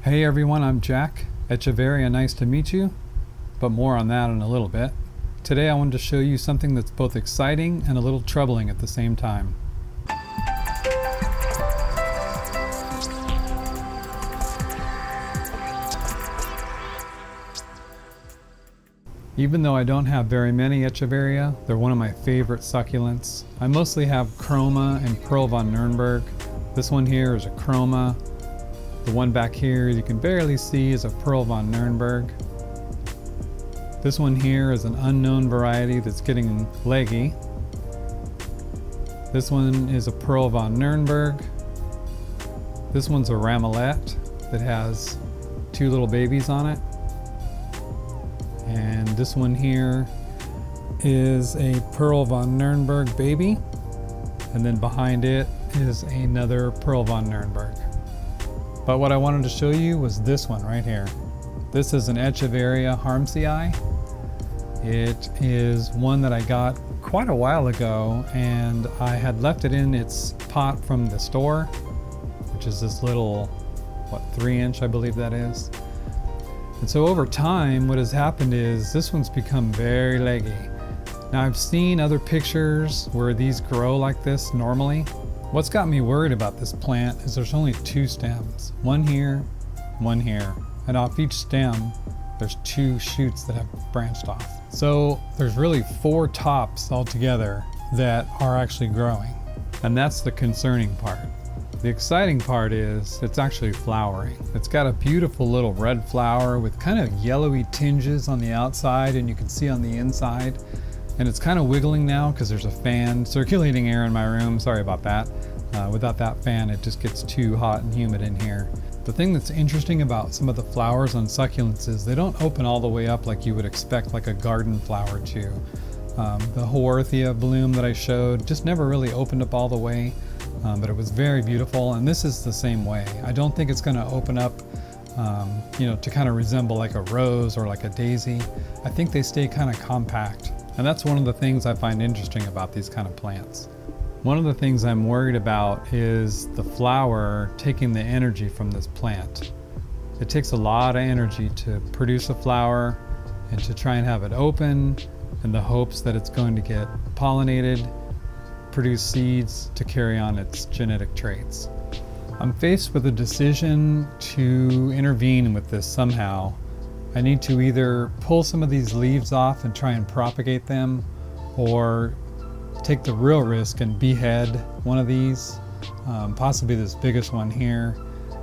Hey everyone, I'm Jack. Echeveria, nice to meet you, but more on that in a little bit. Today I wanted to show you something that's both exciting and a little troubling at the same time. Even though I don't have very many Echeveria, they're one of my favorite succulents. I mostly have Chroma and Pearl von Nürnberg. This one here is a Chroma. The one back here you can barely see is a Pearl von Nürnberg. This one here is an unknown variety that's getting leggy. This one is a Pearl von Nürnberg. This one's a Ramelette that has two little babies on it. And this one here is a Pearl von Nürnberg baby. And then behind it is another Pearl von Nürnberg. But what I wanted to show you was this one right here. This is an Echeveria harmsii. It is one that I got quite a while ago, and I had left it in its pot from the store, which is this little, 3-inch I believe that is. And so over time, what has happened is this one's become very leggy. Now I've seen other pictures where these grow like this normally. What's got me worried about this plant is there's only two stems, one here, and off each stem there's two shoots that have branched off. So there's really 4 tops altogether that are actually growing, and that's the concerning part. The exciting part is it's actually flowering. It's got a beautiful little red flower with kind of yellowy tinges on the outside, and you can see on the inside. And it's kind of wiggling now because there's a fan circulating air in my room. Sorry about that. Without that fan, it just gets too hot and humid in here. The thing that's interesting about some of the flowers on succulents is they don't open all the way up like you would expect like a garden flower to. The Haworthia bloom that I showed just never really opened up all the way, but it was very beautiful. And this is the same way. I don't think it's going to open up to kind of resemble like a rose or like a daisy. I think they stay kind of compact. And that's one of the things I find interesting about these kind of plants. One of the things I'm worried about is the flower taking the energy from this plant. It takes a lot of energy to produce a flower and to try and have it open in the hopes that it's going to get pollinated, produce seeds to carry on its genetic traits. I'm faced with a decision to intervene with this somehow. I need to either pull some of these leaves off and try and propagate them, or take the real risk and behead one of these, possibly this biggest one here,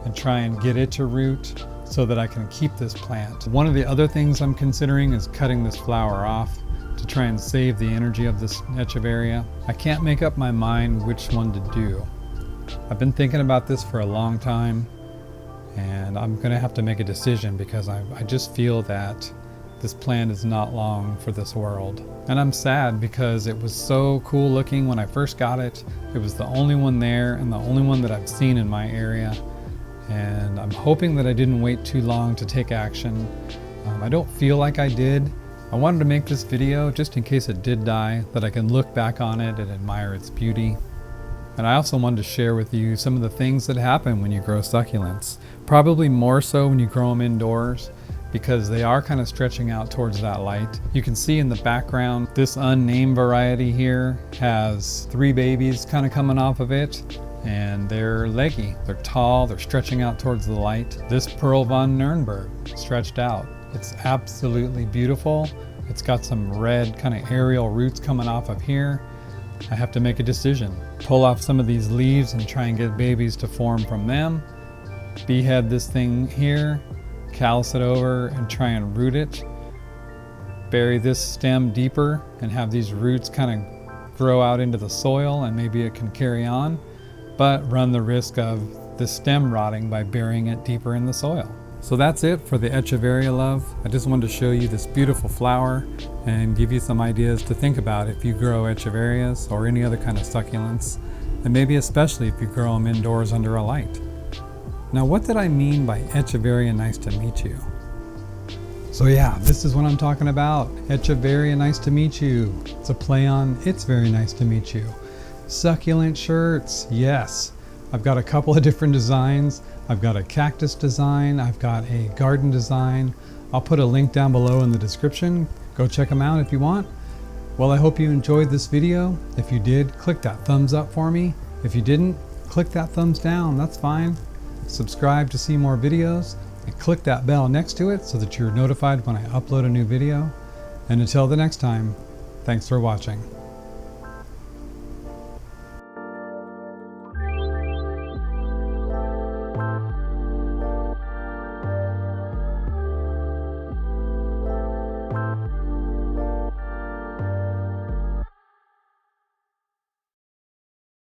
and try and get it to root so that I can keep this plant. One of the other things I'm considering is cutting this flower off to try and save the energy of this Echeveria. I can't make up my mind which one to do. I've been thinking about this for a long time, and I'm going to have to make a decision because I just feel that this plant is not long for this world. And I'm sad because it was so cool looking when I first got it. It was the only one there and the only one that I've seen in my area. And I'm hoping that I didn't wait too long to take action. I don't feel like I did. I wanted to make this video just in case it did die, that I can look back on it and admire its beauty. And I also wanted to share with you some of the things that happen when you grow succulents. Probably more so when you grow them indoors, because they are kind of stretching out towards that light. You can see in the background, this unnamed variety here has 3 babies kind of coming off of it, and they're leggy. They're tall, they're stretching out towards the light. This Pearl von Nürnberg stretched out. It's absolutely beautiful. It's got some red kind of aerial roots coming off of here. I have to make a decision. Pull off some of these leaves and try and get babies to form from them. Behead this thing here, callus it over and try and root it. Bury this stem deeper and have these roots kind of grow out into the soil, and maybe it can carry on, but run the risk of the stem rotting by burying it deeper in the soil. So that's it for the Echeveria Love. I just wanted to show you this beautiful flower and give you some ideas to think about if you grow Echeverias or any other kind of succulents, and maybe especially if you grow them indoors under a light. Now, what did I mean by Echeveria nice to meet you? So yeah, this is what I'm talking about. Echeveria nice to meet you. It's a play on it's very nice to meet you. Succulent shirts, yes. I've got a couple of different designs. I've got a cactus design. I've got a garden design. I'll put a link down below in the description. Go check them out if you want. Well, I hope you enjoyed this video. If you did, click that thumbs up for me. If you didn't, click that thumbs down. That's fine. Subscribe to see more videos and click that bell next to it so that you're notified when I upload a new video. And until the next time, thanks for watching.